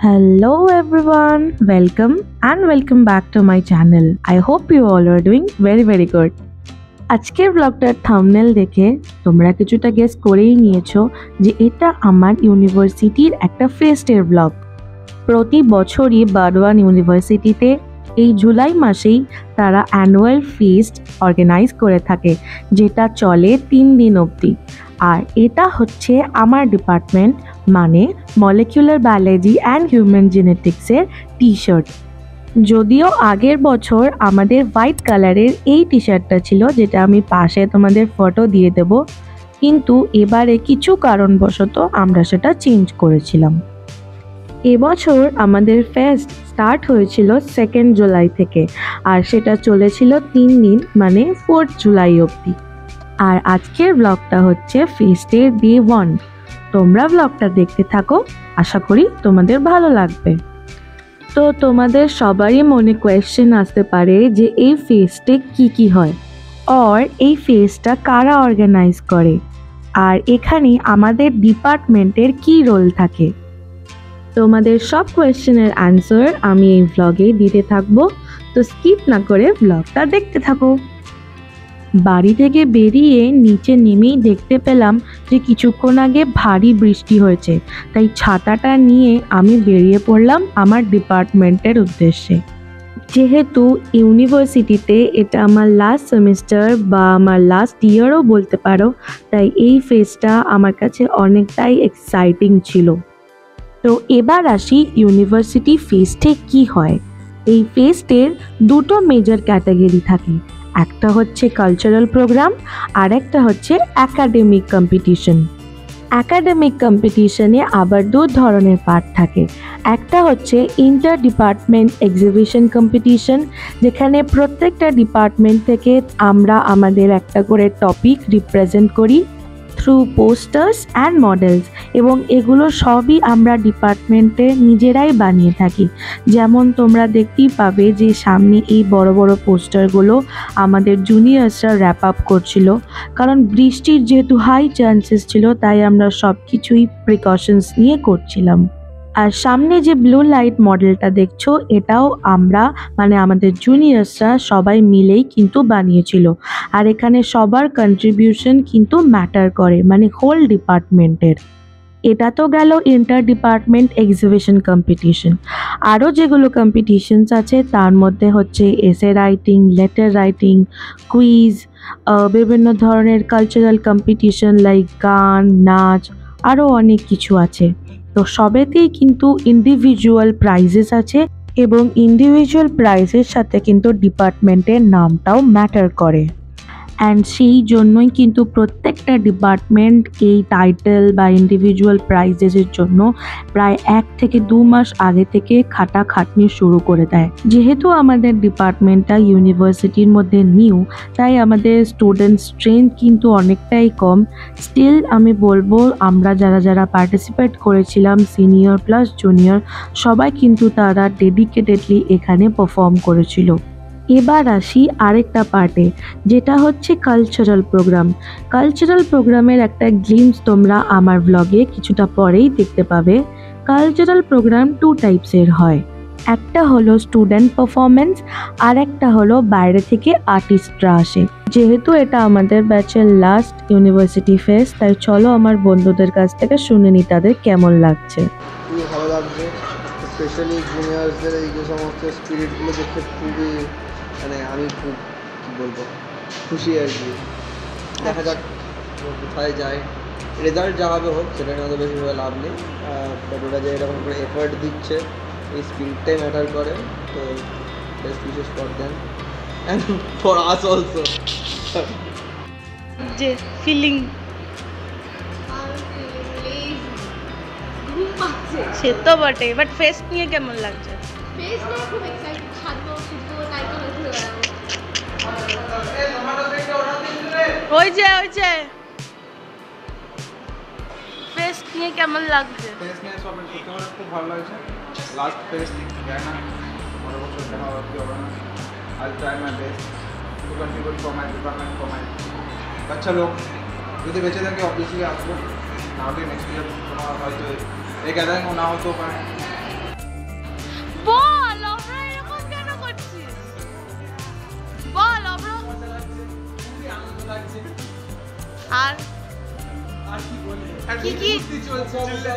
Hello everyone, welcome back to my channel. I hope you all are doing very good. আজকের ব্লগটার thumbnail দেখে তোমরা কিছুটা guess করেই নিয়েছো যে এটা আমার ইউনিভার্সিটির একটা ফেস্টের ব্লগ। প্রতি বছরই বারওয়ান ইউনিভার্সিটিতে এই জুলাই মাসেই তারা অ্যানুয়াল ফিস্ট অর্গানাইজ করে থাকে, যেটা চলে 3 দিন অবধি। আর এটা হচ্ছে আমার ডিপার্টমেন্ট মানে মলিকুলার বায়োলজি অ্যান্ড হিউম্যান জেনেটিক্সের টি শার্ট। যদিও আগের বছর আমাদের হোয়াইট কালারের এই টি শার্টটা ছিল, যেটা আমি পাশে তোমাদের ফটো দিয়ে দেব, কিন্তু এবারে কিছু কারণবশত আমরা সেটা চেঞ্জ করেছিলাম। এবছর আমাদের ফেস্ট স্টার্ট হয়েছিল 2 জুলাই থেকে, আর সেটা চলেছিল 3 দিন মানে 4 জুলাই অবধি। আর আজকের ব্লগটা হচ্ছে ফেস্টের ডে 1। তোমরা ব্লগটা দেখতে থাকো, আশা করি তোমাদের ভালো লাগবে। তো তোমাদের সবারই মনে কোয়েশ্চেন আসতে পারে যে এই ফেস্টে কি হয়, আর এই ফেস্টটা কারা অর্গানাইজ করে, আর এখানে আমাদের ডিপার্টমেন্টের কি রোল থাকে। তোমাদের সব কোয়েশ্চেনের অ্যান্সার আমি এই ব্লগে দিতে থাকবো, তো স্কিপ না করে ব্লগটা দেখতে থাকো। বাড়ি থেকে বেরিয়ে নিচে নেমেই দেখতে পেলাম যে কিছুক্ষণ আগে ভারী বৃষ্টি হয়েছে, তাই ছাতাটা নিয়ে আমি বেরিয়ে পড়লাম আমার ডিপার্টমেন্টের উদ্দেশ্যে। যেহেতু ইউনিভার্সিটিতে এটা আমার লাস্ট সেমিস্টার বা আমার লাস্ট ইয়ারও বলতে পারো, তাই এই ফেস্টটা আমার কাছে অনেকটাই এক্সাইটিং ছিল। তো এবার আসি ইউনিভার্সিটি ফেস্টে কি হয়। এই ফেস্টের দুটো মেজর ক্যাটাগরি থাকে, একটা হচ্ছে কালচারাল প্রোগ্রাম আর একটা হচ্ছে একাডেমিক কম্পিটিশন। একাডেমিক কম্পিটিশনে আবার 2 ধরনের পার্ট থাকে। একটা হচ্ছে ইন্টার ডিপার্টমেন্ট এক্সিবিশন কম্পিটিশন, যেখানে প্রত্যেকটা ডিপার্টমেন্ট থেকে আমরা আমাদের একটা করে টপিক রিপ্রেজেন্ট করি থ্রু পোস্টার্স অ্যান্ড মডেলস, এবং এগুলো সবই আমরা ডিপার্টমেন্টে নিজেরাই বানিয়ে থাকি। যেমন তোমরা দেখতেই পাবে যে সামনে এই বড় বড় পোস্টারগুলো আমাদের জুনিয়র্সরা র্যাপ আপ করছিল, কারণ বৃষ্টির যেহেতু হাই চান্সেস ছিল, তাই আমরা সব কিছুই প্রিকশনস নিয়ে করছিলাম। আর সামনে যে ব্লু লাইট মডেলটা দেখছো, এটাও আমরা মানে আমাদের জুনিয়র্সরা সবাই মিলেই কিন্তু বানিয়েছিল। আর এখানে সবার কন্ট্রিবিউশন কিন্তু ম্যাটার করে, মানে হোল ডিপার্টমেন্টের। এটা তো গেল ইন্টার ডিপার্টমেন্ট এক্সিবিশন কম্পিটিশন। আরও যেগুলো কম্পিটিশনস আছে তার মধ্যে হচ্ছে essay writing, letter writing, quiz, বিভিন্ন ধরনের কালচারাল কম্পিটিশন লাইক গান, নাচ, আরও অনেক কিছু আছে। তো সবেতেই কিন্তু ইন্ডিভিজুয়াল প্রাইজেস আছে, এবং ইন্ডিভিজুয়াল প্রাইজের সাথে কিন্তু ডিপার্টমেন্টের নামটাও ম্যাটার করে। অ্যান্ড সেই জন্যই কিন্তু প্রত্যেকটা ডিপার্টমেন্ট এই টাইটেল বা ইন্ডিভিজুয়াল প্রাইজেসের জন্য প্রায় 1 থেকে 2 মাস আগে থেকে খাটাখাটনি শুরু করে দেয়। যেহেতু আমাদের ডিপার্টমেন্টটা ইউনিভার্সিটির মধ্যে নিউ, তাই আমাদের স্টুডেন্ট স্ট্রেংথ কিন্তু অনেকটাই কম। স্টিল আমি বলবো আমরা যারা পার্টিসিপেট করেছিলাম, সিনিয়র প্লাস জুনিয়র, সবাই কিন্তু তারা ডেডিকেটেডলি এখানে পারফর্ম করেছিল। এবার আসি আরেকটা পার্টে, যেটা হচ্ছে কালচারাল প্রোগ্রাম। কালচারাল প্রোগ্রামের একটা গ্লিমস তোমরা আমার ব্লগে কিছুটা পরেই দেখতে পাবে। কালচারাল প্রোগ্রাম 2 টাইপসের হয়, একটা হলো স্টুডেন্ট পারফরমেন্স, আর একটা হলো বাইরে থেকে আর্টিস্টরা আসে। যেহেতু এটা আমাদের ব্যাচের লাস্ট ইউনিভার্সিটি ফেস্ট, তাই চলো আমার বন্ধুদের কাছ থেকে শুনে নি তাদের কেমন লাগছে। খুবই ভালো লাগছে, স্পেশালি জুনিয়রসদের এই যে সমস্ত স্পিরিটগুলো দেখে খুবই, মানে আমি খুব কী বলবো, খুশি আর কি। দেখা যাক কোথায় যায়, রেজাল্ট যা হবে হোক, সেটা নিয়ে আমাদের বেশি ভাবে লাভ নেই, বাট ওরা যে এরকম করে এফার্ট দিচ্ছে, এই স্পিরিটটাই ম্যাটার করে। তো best wishes for them and for us also. যে ফিলিং সে তো বটে, বাট ফেস্ট নিয়ে কেমন লাগছে? ফেস নিয়ে খুব এক্সাইটেড, ছাড়বো শুধু নাইকেল ঘুরে বেড়াবো। ওই যে ফেস নিয়ে কেমন লাগছে? ফেস নিয়ে সব খুব ভালো লাগছে। লাস্ট ফেস যায় না, পরের বছর দেখা হবে হবে না। I try my best to contribute for my department, for my আচ্ছা লোক। যদি বেঁচে থাকে অবভিয়াসলি আসবো, নাহলে নেক্সট ইয়ার তোমার হয়তো এই গ্যাদারিংও না হতেও পারে। বল আমরা এরকম কেন করছিস? বল আমরা খুবই আনন্দ লাগছে। আর কি কি চলছে চিল্লা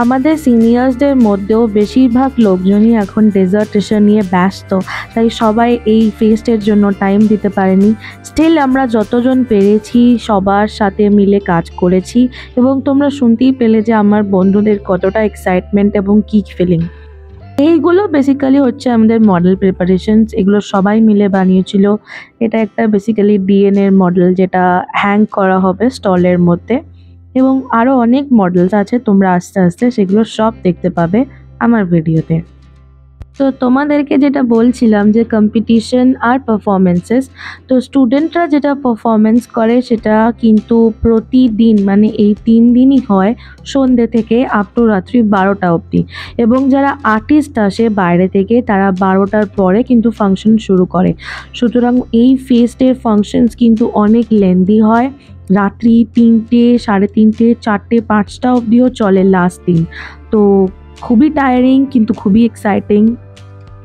আমাদের সিনিয়র্সদের মধ্যেও বেশিরভাগ লোকজনই এখন ডেজার্টেশন নিয়ে ব্যস্ত, তাই সবাই এই ফেস্টের জন্য টাইম দিতে পারেনি। স্টিল আমরা যতজন পেরেছি সবার সাথে মিলে কাজ করেছি, এবং তোমরা শুনতেই পেলে যে আমার বন্ধুদের কতটা এক্সাইটমেন্ট এবং কি ফিলিং। এইগুলো বেসিক্যালি হচ্ছে আমাদের মডেল প্রিপারেশনস, এগুলো সবাই মিলে বানিয়েছিল। এটা একটা বেসিক্যালি ডিএনএর মডেল যেটা হ্যাং করা হবে স্টলের মধ্যে, এবং আরও অনেক মডেলস আছে, তোমরা আস্তে আস্তে সেগুলো সব দেখতে পাবে আমার ভিডিওতে। তো তোমাদেরকে যেটা বলছিলাম যে কম্পিটিশন আর পারফরমেন্সেস, তো স্টুডেন্টরা যেটা পারফরমেন্স করে সেটা কিন্তু প্রতিদিন, মানে এই 3 দিনই হয়, সন্ধ্যে থেকে আপ টু রাত্রি 12টা অবধি। এবং যারা আর্টিস্ট আসে বাইরে থেকে তারা 12টার পরে কিন্তু ফাংশন শুরু করে। সুতরাং এই ফেস্টের ফাংশনস কিন্তু অনেক লেন্দি হয়, রাত্রি 3টে, 3:30, 4টে, 5টা অবধিও চলে লাস্ট দিন। তো খুবই টায়ারিং কিন্তু খুবই এক্সাইটিং।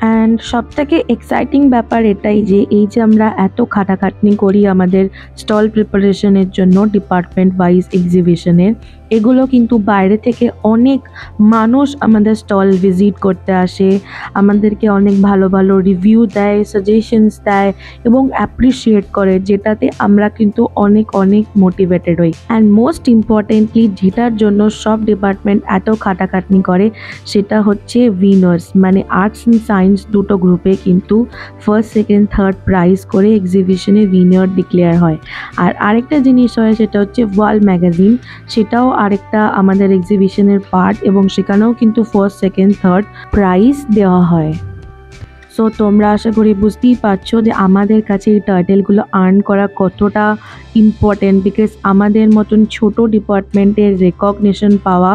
অ্যান্ড সবথেকে এক্সাইটিং ব্যাপার এটাই যে এই যে আমরা এত খাটাখাটনি করি আমাদের স্টল প্রিপারেশনের জন্য ডিপার্টমেন্ট ওয়াইজ এক্সিবিশনের, এগুলো কিন্তু বাইরে থেকে অনেক মানুষ আমাদের স্টল ভিজিট করতে আসে, আমাদেরকে অনেক ভালো ভালো রিভিউ দেয়, সাজেশনস দেয় এবং অ্যাপ্রিসিয়েট করে, যেটাতে আমরা কিন্তু অনেক অনেক মোটিভেটেড হই। অ্যান্ড মোস্ট ইম্পর্টেন্টলি যেটার জন্য সব ডিপার্টমেন্ট এত খাটাখাটনি করে সেটা হচ্ছে উইনার্স, মানে আর্টস অ্যান্ড সায়েন্স দুটো গ্রুপে কিন্তু ফার্স্ট, সেকেন্ড, থার্ড প্রাইজ করে এক্সিবিশনে উইনার ডিক্লেয়ার হয়। আর আরেকটা জিনিস হয় সেটা হচ্ছে ওয়ার্ল্ড ম্যাগাজিন, সেটাও আরেকটা আমাদের এক্সিবিশনের পার্ট, এবং সেখানেও কিন্তু ফার্স্ট, সেকেন্ড, থার্ড প্রাইজ দেওয়া হয়। সো তোমরা আশা করি বুঝতেই পারছো যে আমাদের কাছে এই টাইটেলগুলো আর্ন করা কতটা ইম্পর্টেন্ট, বিকজ আমাদের মতন ছোট ডিপার্টমেন্টের রেকগনিশন পাওয়া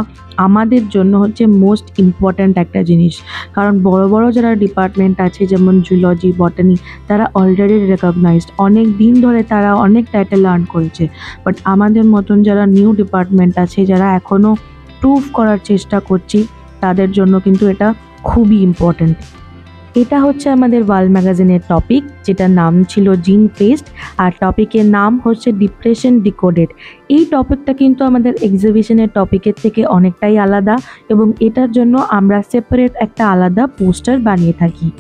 আমাদের জন্য হচ্ছে মোস্ট ইম্পর্ট্যান্ট একটা জিনিস। কারণ বড় বড় যারা ডিপার্টমেন্ট আছে যেমন জুলজি, বটানি, তারা অলরেডি রেকগনাইজড, অনেক দিন ধরে তারা অনেক টাইটেল আর্ন করেছে। বাট আমাদের মতন যারা নিউ ডিপার্টমেন্ট আছে, যারা এখনও প্রুভ করার চেষ্টা করছি, তাদের জন্য কিন্তু এটা খুবই ইম্পর্ট্যান্ট। এটা হচ্ছে আমাদের ওয়ার্ল্ড ম্যাগাজিনের টপিক, যেটার নাম ছিল জিন ফেস্ট, আর টপিকের নাম হচ্ছে ডিপ্রেশন ডিকোডেড। এই টপিকটা কিন্তু আমাদের এক্সিবিশনের টপিকের থেকে অনেকটাই আলাদা, এবং এটার জন্য আমরা সেপারেট একটা আলাদা পোস্টার বানিয়ে থাকি।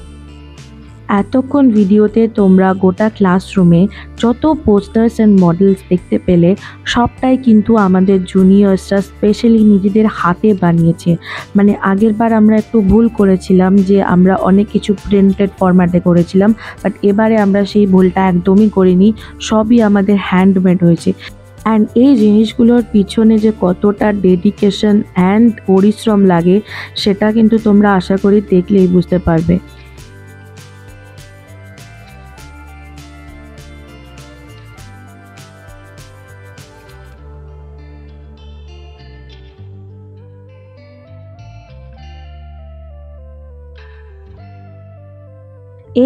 এতক্ষণ ভিডিওতে তোমরা গোটা ক্লাসরুমে যত পোস্টার্স অ্যান্ড মডেলস দেখতে পেলে সবটাই কিন্তু আমাদের জুনিয়র্সরা স্পেশালি নিজেদের হাতে বানিয়েছে। মানে আগেরবার আমরা একটু ভুল করেছিলাম যে আমরা অনেক কিছু প্রিন্টেড ফরম্যাটে করেছিলাম, বাট এবারে আমরা সেই ভুলটা একদমই করিনি, সবই আমাদের হ্যান্ডমেড হয়েছে। অ্যান্ড এই জিনিসগুলোর পিছনে যে কতটা ডেডিকেশন অ্যান্ড পরিশ্রম লাগে সেটা কিন্তু তোমরা আশা করি দেখলেই বুঝতে পারবে।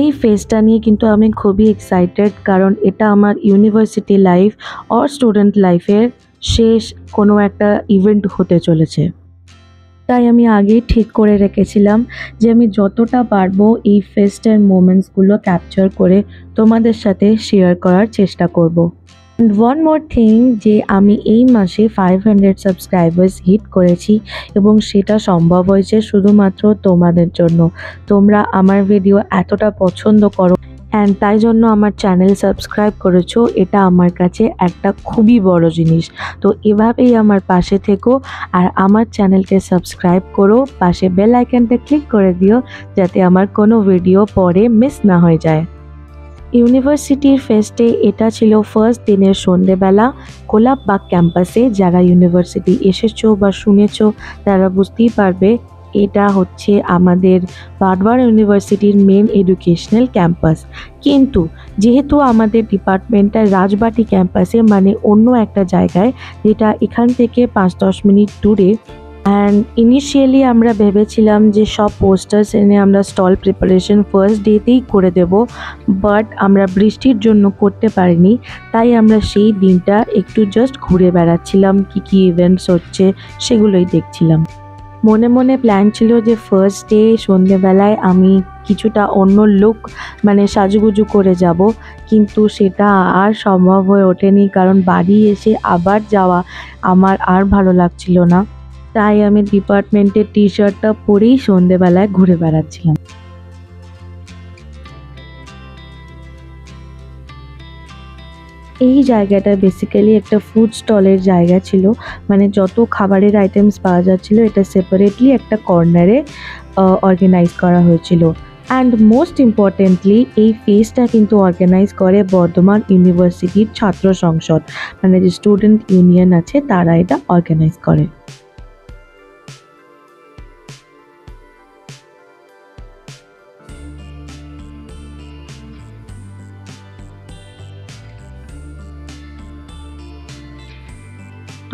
এই ফেজটা নিয়ে কিন্তু আমি খুবই এক্সাইটেড, কারণ এটা আমার ইউনিভার্সিটি লাইফ অর স্টুডেন্ট লাইফের শেষ কোনো একটা ইভেন্ট হতে চলেছে। তাই আমি আগেই ঠিক করে রেখেছিলাম যে আমি যতটা পারবো এই ফেস্টের মোমেন্টসগুলো ক্যাপচার করে তোমাদের সাথে শেয়ার করার চেষ্টা করব। অ্যান্ড ওয়ান মোর থিং, যে আমি এই মাসে 500 সাবস্ক্রাইবার্স হিট করেছি, এবং সেটা সম্ভব হয়েছে শুধুমাত্র তোমাদের জন্য। তোমরা আমার ভিডিও এতটা পছন্দ করো অ্যান্ড তাই জন্য আমার চ্যানেল সাবস্ক্রাইব করেছো, এটা আমার কাছে একটা খুবই বড় জিনিস। তো এভাবেই আমার পাশে থেকো আর আমার চ্যানেলকে সাবস্ক্রাইব করো, পাশে বেল আইকনটা ক্লিক করে দিও যাতে আমার কোনো ভিডিও পরে মিস না হয়ে যায়। ইউনিভার্সিটির ফেস্টে এটা ছিল ফার্স্ট দিনের সন্ধেবেলা গোলাপবাগ ক্যাম্পাসে। যারা ইউনিভার্সিটি এসেছো বা শুনেছো তারা বুঝতেই পারবে এটা হচ্ছে আমাদের বারবার ইউনিভার্সিটির মেন এডুকেশনাল ক্যাম্পাস। কিন্তু যেহেতু আমাদের ডিপার্টমেন্টটা রাজবাটি ক্যাম্পাসে, মানে অন্য একটা জায়গায়, যেটা এখান থেকে 5-10 মিনিট দূরে, অ্যান্ড ইনিশিয়ালি আমরা ভেবেছিলাম যে সব পোস্টার্স এনে আমরা স্টল প্রিপারেশন ফার্স্ট ডেতেই করে দেব, বাট আমরা বৃষ্টির জন্য করতে পারিনি। তাই আমরা সেই দিনটা একটু জাস্ট ঘুরে বেড়াচ্ছিলাম, কী কী ইভেন্টস হচ্ছে সেগুলোই দেখছিলাম। মনে মনে প্ল্যান ছিল যে ফার্স্ট ডে সন্ধেবেলায় আমি কিছুটা অন্য লুক, মানে সাজুগুজু করে যাব, কিন্তু সেটা আর সম্ভব হয়ে ওঠেনি, কারণ বাড়ি এসে আবার যাওয়া আমার আর ভালো লাগছিল না। তাই আমি ডিপার্টমেন্টের টি শার্টটা পরেই সন্ধেবেলায় ঘুরে বেড়াচ্ছিলাম। এই জায়গাটা বেসিক্যালি একটা ফুড স্টলের জায়গা ছিল, মানে যত খাবারের আইটেমস পাওয়া যাচ্ছিল এটা সেপারেটলি একটা কর্নারে অর্গানাইজ করা হয়েছিল। অ্যান্ড মোস্ট ইম্পর্টেন্টলি এই ফেস্টটা কিন্তু অর্গানাইজ করে বর্ধমান ইউনিভার্সিটির ছাত্র সংসদ, মানে যে স্টুডেন্ট ইউনিয়ন আছে তারা এটা অর্গানাইজ করে।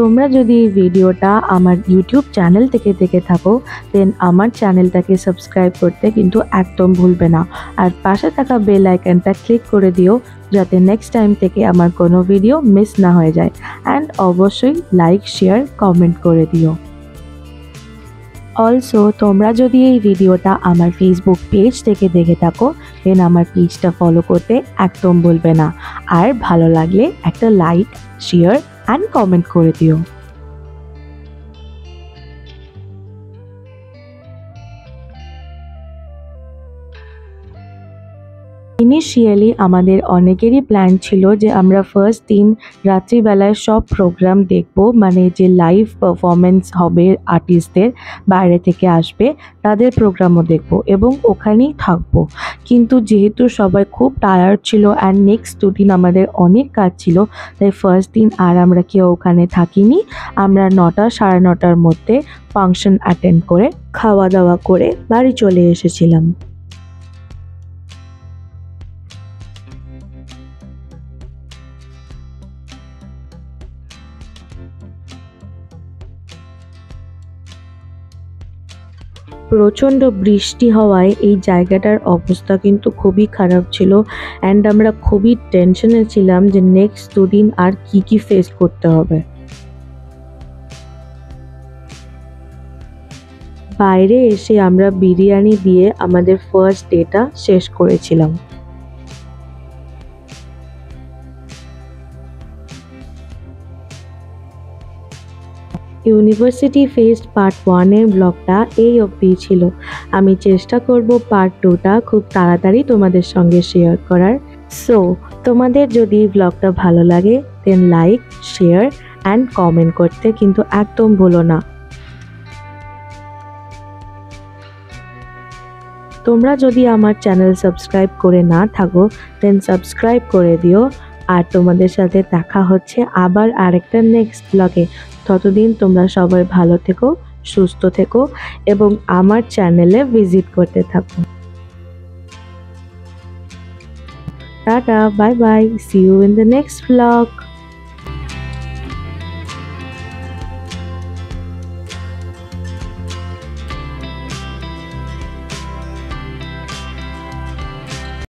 তোমরা যদি এই ভিডিওটা আমার ইউটিউব চ্যানেল থেকে দেখে থাকো, দেন আমার চ্যানেলটাকে সাবস্ক্রাইব করতে কিন্তু একদম ভুলবে না, আর পাশে থাকা বেল আইকনটা ক্লিক করে দিও যাতে নেক্সট টাইম থেকে আমার কোনো ভিডিও মিস না হয়ে যায়। অ্যান্ড অবশ্যই লাইক, শেয়ার, কমেন্ট করে দিও। অলসো তোমরা যদি এই ভিডিওটা আমার ফেসবুক পেজ থেকে দেখে থাকো, দেন আমার পেজটা ফলো করতে একদম ভুলবে না, আর ভালো লাগলে একটা লাইক, শেয়ার অ্যান্ড কমেন্ট করে দিও। ইনিশিয়ালি আমাদের অনেকেরই প্ল্যান ছিল যে আমরা ফার্স্ট দিন রাত্রিবেলায় সব প্রোগ্রাম দেখব, মানে যে লাইভ পারফরমেন্স হবে আর্টিস্টদের, বাইরে থেকে আসবে তাদের প্রোগ্রামও দেখব এবং ওখানেই থাকবো। কিন্তু যেহেতু সবাই খুব টায়ার্ড ছিল অ্যান্ড নেক্সট দুদিন আমাদের অনেক কাজ ছিল, তাই ফার্স্ট দিন আর আমরা কেউ ওখানে থাকিনি। আমরা 9টা, 9:30টার মধ্যে ফাংশন অ্যাটেন্ড করে খাওয়া দাওয়া করে বাড়ি চলে এসেছিলাম। প্রচণ্ড বৃষ্টি হওয়ায় এই জায়গাটার অবস্থা কিন্তু খুবই খারাপ ছিল, অ্যান্ড আমরা খুবই টেনশনে ছিলাম যে নেক্সট দুদিন আর কি ফেস করতে হবে। বাইরে এসে আমরা বিরিয়ানি দিয়ে আমাদের ফার্স্ট ডেটা শেষ করেছিলাম। ইউনিভার্সিটি ফেস্ট পার্ট 1-এর ব্লগটা এই অবধি ছিল। আমি চেষ্টা করব পার্ট 2টা খুব তাড়াতাড়ি তোমাদের সঙ্গে শেয়ার করার। সো তোমাদের যদি ব্লগটা ভালো লাগে, দেন লাইক, শেয়ার অ্যান্ড কমেন্ট করতে কিন্তু একদম ভুলো না। তোমরা যদি আমার চ্যানেল সাবস্ক্রাইব করে না থাকো, দেন সাবস্ক্রাইব করে দিও। আর তোমাদের সাথে দেখা হচ্ছে আবার আরেকটা নেক্সট ব্লগে। ততদিন তোমরা সবাই ভালো থেকো, সুস্থ থেকো এবং আমার চ্যানেলে ভিজিট করতে থাকো। Tata, bye bye, see you in the next blog.